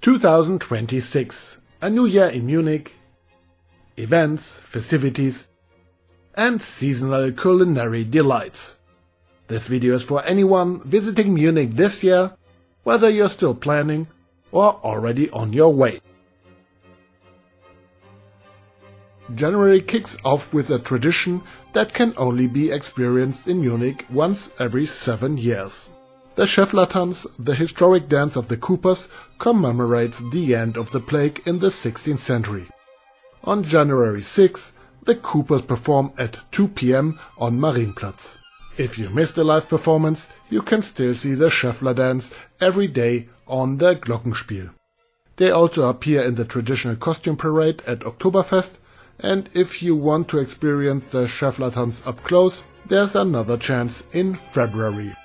2026, a new year in Munich, events, festivities and seasonal culinary delights. This video is for anyone visiting Munich this year, whether you're still planning or already on your way. January kicks off with a tradition that can only be experienced in Munich once every 7 years. The Schäfflertanz, the historic dance of the Coopers, commemorates the end of the plague in the 16th century. On January 6, the Coopers perform at 2 p.m. on Marienplatz. If you missed the live performance, you can still see the Schäffler dance every day on the Glockenspiel. They also appear in the traditional costume parade at Oktoberfest, and if you want to experience the Schäfflertanz up close, there's another chance in February.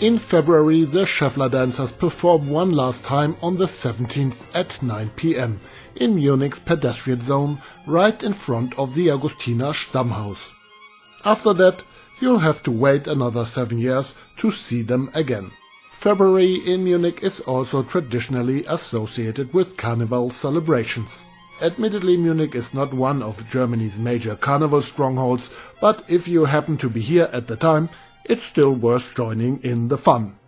In February, the Schäffler dancers perform one last time on the 17th at 9 p.m. in Munich's pedestrian zone, right in front of the Augustiner Stammhaus. After that, you'll have to wait another 7 years to see them again. February in Munich is also traditionally associated with carnival celebrations. Admittedly, Munich is not one of Germany's major carnival strongholds, but if you happen to be here at the time, it's still worth joining in the fun.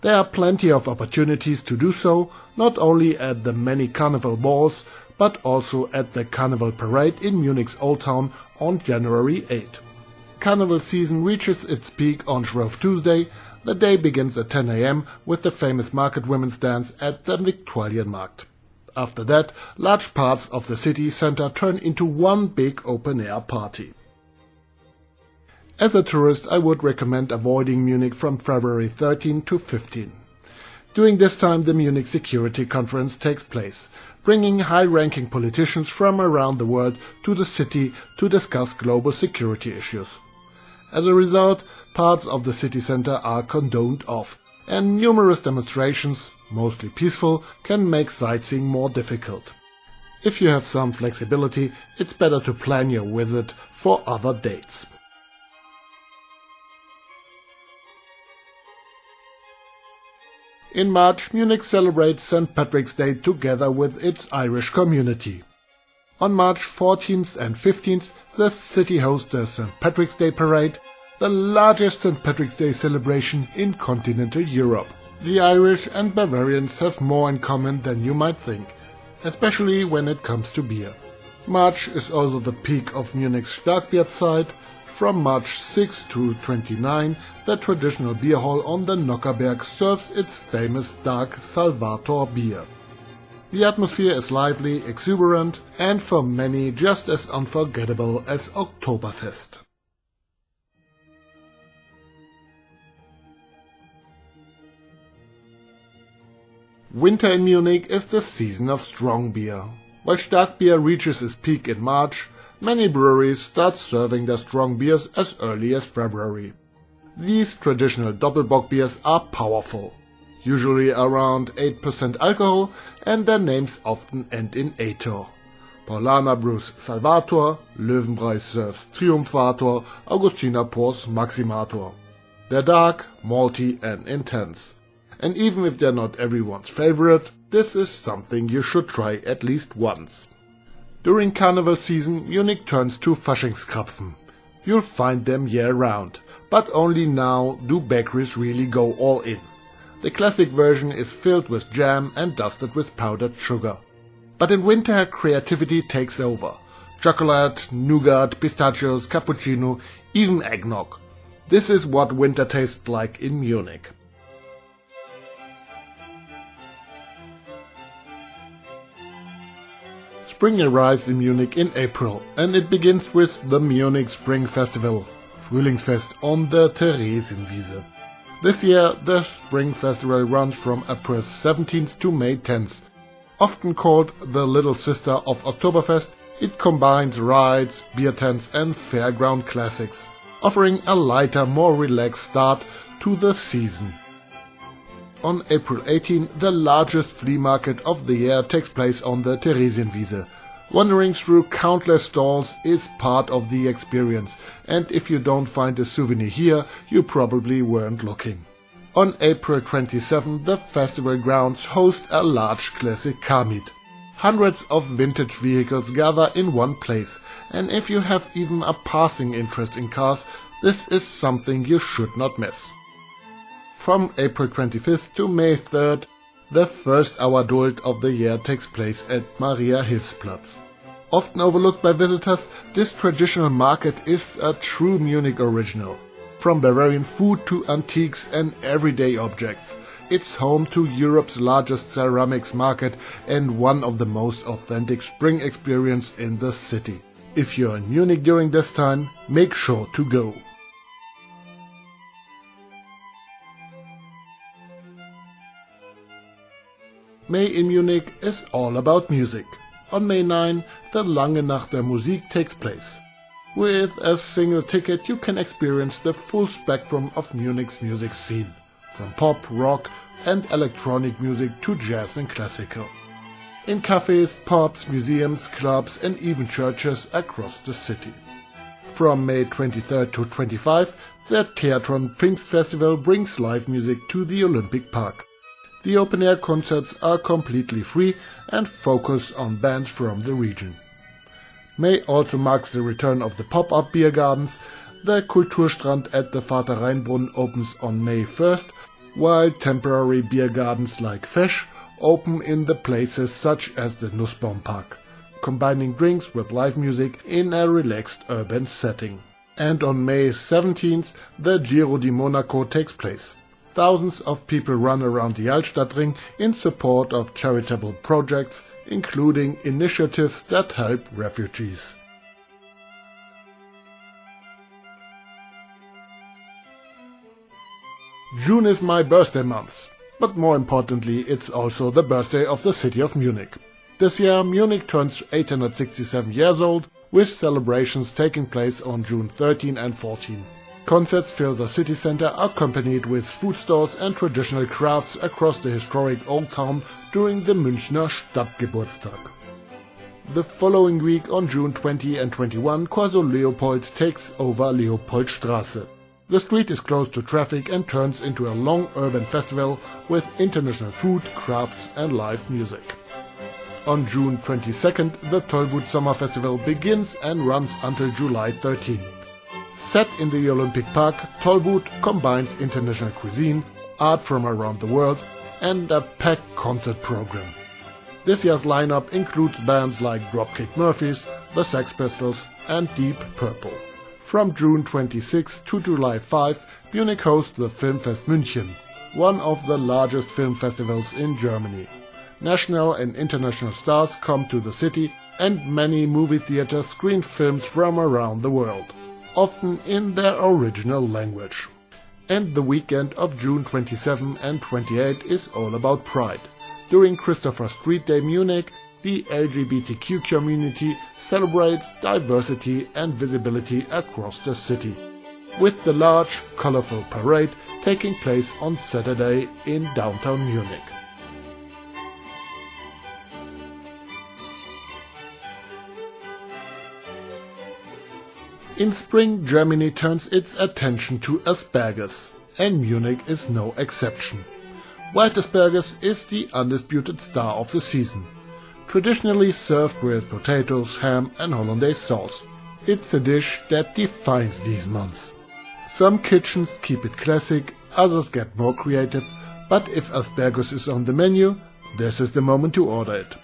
There are plenty of opportunities to do so, not only at the many carnival balls, but also at the carnival parade in Munich's Old Town on January 8. Carnival season reaches its peak on Shrove Tuesday. The day begins at 10 a.m. with the famous market women's dance at the Viktualienmarkt. After that, large parts of the city center turn into one big open-air party. As a tourist, I would recommend avoiding Munich from February 13 to 15. During this time, the Munich Security Conference takes place, bringing high-ranking politicians from around the world to the city to discuss global security issues. As a result, parts of the city center are condoned off, and numerous demonstrations, mostly peaceful, can make sightseeing more difficult. If you have some flexibility, it's better to plan your visit for other dates. In March, Munich celebrates St.Patricks Day together with its Irish community. On March 14th and 15th, the city hosts the St. Patrick's Day Parade, the largest St. Patrick's Day celebration in continental Europe. The Irish and Bavarians have more in common than you might think, especially when it comes to beer. March is also the peak of Munich's Stadtgeburtstag. From March 6 to 29, the traditional beer hall on the Nockherberg serves its famous dark Salvator beer. The atmosphere is lively, exuberant, and for many just as unforgettable as Oktoberfest. Winter in Munich is the season of strong beer. While dark beer reaches its peak in March, many breweries start serving their strong beers as early as February. These traditional Doppelbock beers are powerful, usually around 8% alcohol, and their names often end in Ator. Paulaner brews Salvator, Löwenbräu serves Triumphator, Augustiner pours Maximator. They're dark, malty and intense. And even if they're not everyone's favorite, this is something you should try at least once. During carnival season, Munich turns to Faschingskrapfen. You'll find them year-round, but only now do bakeries really go all in. The classic version is filled with jam and dusted with powdered sugar. But in winter, creativity takes over. Chocolate, nougat, pistachios, cappuccino, even eggnog. This is what winter tastes like in Munich. Spring arrives in Munich in April, and it begins with the Munich Spring Festival, Frühlingsfest, on the Theresienwiese. This year, the Spring Festival runs from April 17th to May 10th. Often called the little sister of Oktoberfest, it combines rides, beer tents and fairground classics, offering a lighter, more relaxed start to the season. On April 18, the largest flea market of the year takes place on the Theresienwiese, Wandering through countless stalls is part of the experience, and if you don't find a souvenir here, you probably weren't looking. On April 27, the festival grounds host a large classic car meet. Hundreds of vintage vehicles gather in one place, and if you have even a passing interest in cars, this is something you should not miss. From April 25th to May 3rd, the first Auer Dult of the year takes place at Maria Hilfsplatz. Often overlooked by visitors, this traditional market is a true Munich original. From Bavarian food to antiques and everyday objects, it's home to Europe's largest ceramics market and one of the most authentic spring experiences in the city. If you're in Munich during this time, make sure to go. May in Munich is all about music. On May 9, the Lange Nacht der Musik takes place. With a single ticket you can experience the full spectrum of Munich's music scene, from pop, rock and electronic music to jazz and classical. In cafes, pubs, museums, clubs and even churches across the city. From May 23rd to 25, the Theatron Pfingstfestival brings live music to the Olympic Park. The open-air concerts are completely free and focus on bands from the region. May also marks the return of the pop-up beer gardens. The Kulturstrand at the Vater Rheinbrunn opens on May 1st, while temporary beer gardens like Fesch open in the places such as the Nussbaumpark, combining drinks with live music in a relaxed urban setting. And on May 17th, the Giro di Monaco takes place. Thousands of people run around the Altstadtring in support of charitable projects, including initiatives that help refugees. June is my birthday month, but more importantly it's also the birthday of the city of Munich. This year Munich turns 867 years old, with celebrations taking place on June 13 and 14. Concerts fill the city center, accompanied with food stalls and traditional crafts across the historic Old Town during the Münchner Stadtgeburtstag. The following week, on June 20 and 21, Corso Leopold takes over Leopoldstraße. The street is closed to traffic and turns into a long urban festival with international food, crafts and live music. On June 22nd, the Tollwood Summer Festival begins and runs until July 13. Set in the Olympic Park, Tollwood combines international cuisine, art from around the world, and a packed concert program. This year's lineup includes bands like Dropkick Murphys, the Sex Pistols, and Deep Purple. From June 26 to July 5, Munich hosts the Filmfest München, one of the largest film festivals in Germany. National and international stars come to the city, and many movie theaters screen films from around the world, often in their original language. And the weekend of June 27 and 28 is all about Pride. During Christopher Street Day Munich, the LGBTQ community celebrates diversity and visibility across the city, with the large, colorful parade taking place on Saturday in downtown Munich. In spring, Germany turns its attention to asparagus, and Munich is no exception. White asparagus is the undisputed star of the season, traditionally served with potatoes, ham and hollandaise sauce. It's a dish that defines these months. Some kitchens keep it classic, others get more creative, but if asparagus is on the menu, this is the moment to order it.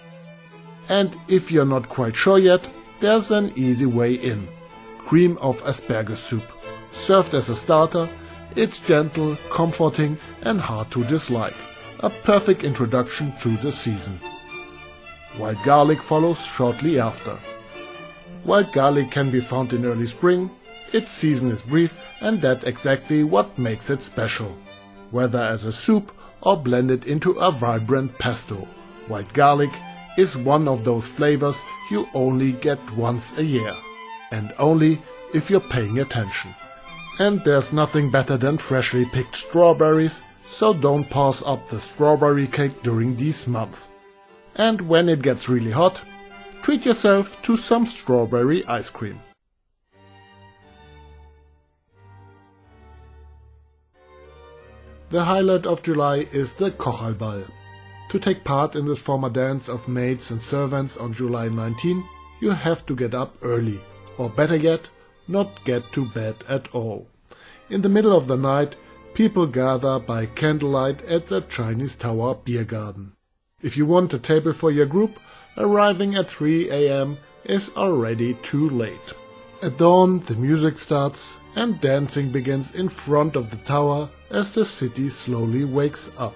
And if you're not quite sure yet, there's an easy way in. Cream of asparagus soup. Served as a starter, it's gentle, comforting and hard to dislike. A perfect introduction to the season. Wild garlic follows shortly after. Wild garlic can be found in early spring. Its season is brief, and that's exactly what makes it special. Whether as a soup or blended into a vibrant pesto, wild garlic is one of those flavors you only get once a year. And only if you're paying attention. And there's nothing better than freshly picked strawberries, so don't pass up the strawberry cake during these months. And when it gets really hot, treat yourself to some strawberry ice cream. The highlight of July is the Kocherlball. To take part in this formal dance of maids and servants on July 19, you have to get up early, or better yet, not get to bed at all. In the middle of the night, people gather by candlelight at the Chinese Tower beer garden. If you want a table for your group, arriving at 3 a.m. is already too late. At dawn, the music starts and dancing begins in front of the tower as the city slowly wakes up.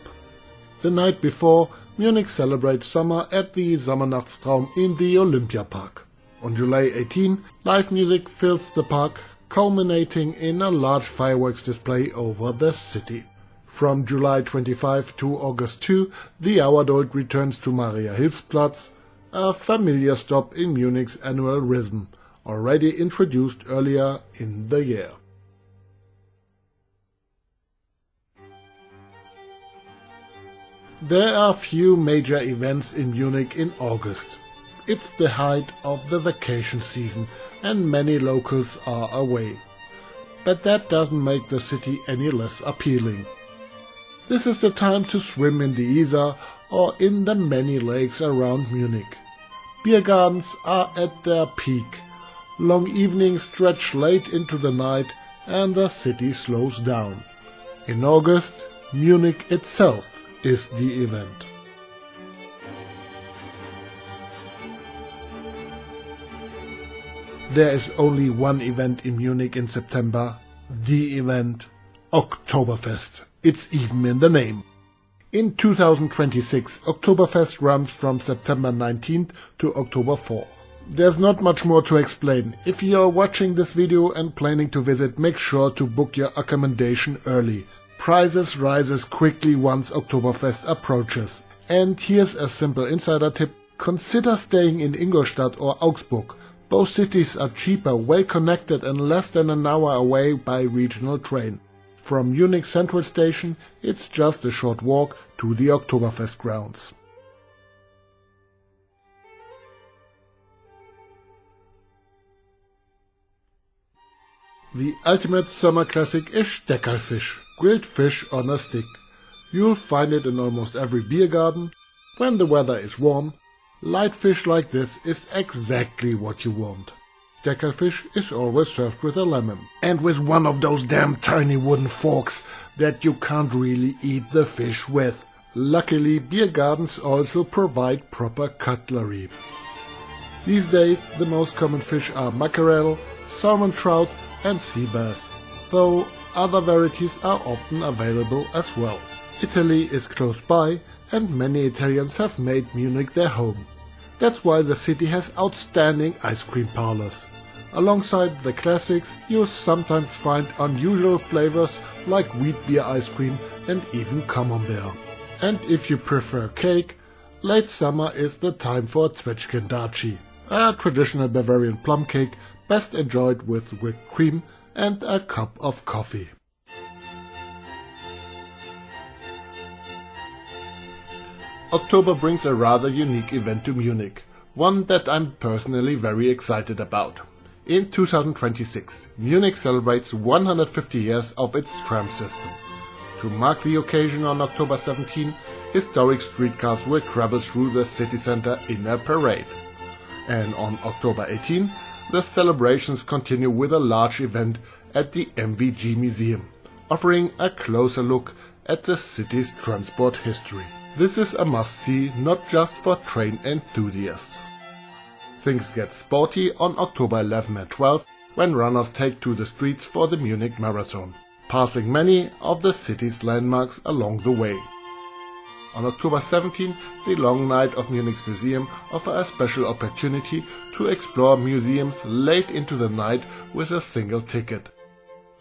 The night before, Munich celebrates summer at the Sommernachtstraum in the Olympiapark. On July 18, live music fills the park, culminating in a large fireworks display over the city. From July 25 to August 2, the Auer Dult returns to Maria-Hilfs-Platz, a familiar stop in Munich's annual rhythm, already introduced earlier in the year. There are few major events in Munich in August. It's the height of the vacation season and many locals are away. But that doesn't make the city any less appealing. This is the time to swim in the Isar or in the many lakes around Munich. Beer gardens are at their peak. Long evenings stretch late into the night and the city slows down. In August, Munich itself is the event. There is only one event in Munich in September, the event Oktoberfest. It's even in the name. In 2026, Oktoberfest runs from September 19th to October 4. There's not much more to explain. If you're watching this video and planning to visit, make sure to book your accommodation early. Prices rises quickly once Oktoberfest approaches. And here's a simple insider tip. Consider staying in Ingolstadt or Augsburg. Both cities are cheaper, well connected and less than an hour away by regional train. From Munich Central Station, it's just a short walk to the Oktoberfest grounds. The ultimate summer classic is Steckerlfisch, grilled fish on a stick. You'll find it in almost every beer garden. When the weather is warm, light fish like this is exactly what you want. Steckerlfisch is always served with a lemon, and with one of those damn tiny wooden forks that you can't really eat the fish with. Luckily, beer gardens also provide proper cutlery. These days, the most common fish are mackerel, salmon trout and sea bass, though other varieties are often available as well. Italy is close by, and many Italians have made Munich their home. That's why the city has outstanding ice cream parlors. Alongside the classics, you'll sometimes find unusual flavors like wheat beer ice cream and even camembert. And if you prefer cake, late summer is the time for Zwetschgendatschi, a traditional Bavarian plum cake best enjoyed with whipped cream and a cup of coffee. October brings a rather unique event to Munich, one that I'm personally very excited about. In 2026, Munich celebrates 150 years of its tram system. To mark the occasion on October 17, historic streetcars will travel through the city center in a parade. And on October 18, the celebrations continue with a large event at the MVG Museum, offering a closer look at the city's transport history. This is a must-see not just for train enthusiasts. Things get sporty on October 11 and 12 when runners take to the streets for the Munich Marathon, passing many of the city's landmarks along the way. On October 17, the long night of Munich's museum offers a special opportunity to explore museums late into the night with a single ticket.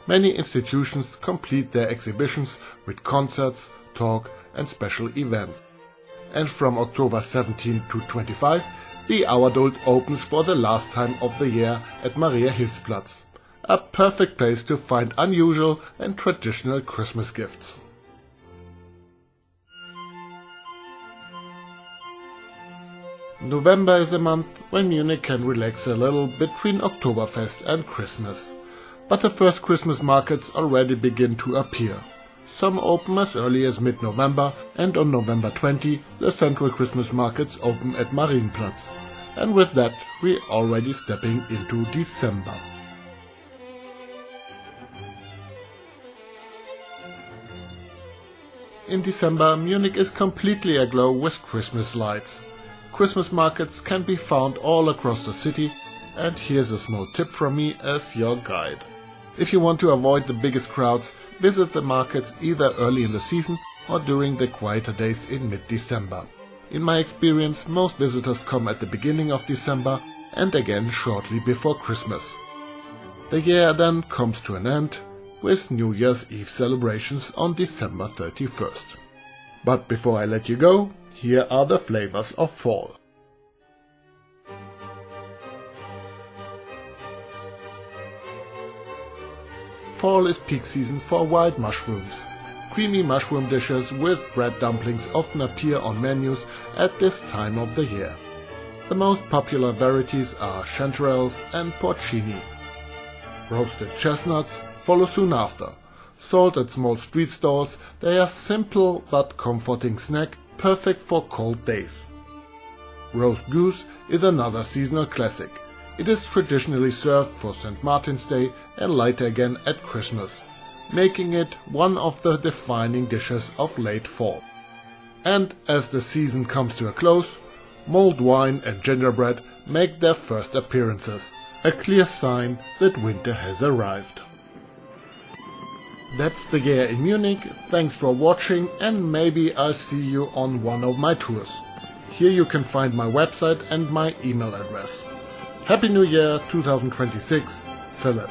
Many institutions complete their exhibitions with concerts, talk and special events. And from October 17 to 25, the Auer Dult opens for the last time of the year at Maria-Hilfs-Platz, a perfect place to find unusual and traditional Christmas gifts. November is a month when Munich can relax a little between Oktoberfest and Christmas. But the first Christmas markets already begin to appear. Some open as early as mid-November, and on November 20 the central Christmas markets open at Marienplatz. And with that we're already stepping into December. In December, Munich is completely aglow with Christmas lights. Christmas markets can be found all across the city, and here's a small tip from me as your guide. If you want to avoid the biggest crowds, visit the markets either early in the season or during the quieter days in mid-December. In my experience, most visitors come at the beginning of December and again shortly before Christmas. The year then comes to an end, with New Year's Eve celebrations on December 31st. But before I let you go, here are the flavors of fall. Fall is peak season for wild mushrooms. Creamy mushroom dishes with bread dumplings often appear on menus at this time of the year. The most popular varieties are chanterelles and porcini. Roasted chestnuts follow soon after. Sold at small street stalls, they are simple but comforting snack, perfect for cold days. Roast goose is another seasonal classic. It is traditionally served for St. Martin's Day and later again at Christmas, making it one of the defining dishes of late fall. And as the season comes to a close, mulled wine and gingerbread make their first appearances, a clear sign that winter has arrived. That's the year in Munich. Thanks for watching, and maybe I'll see you on one of my tours. Here you can find my website and my email address. Happy New Year 2026, Philip.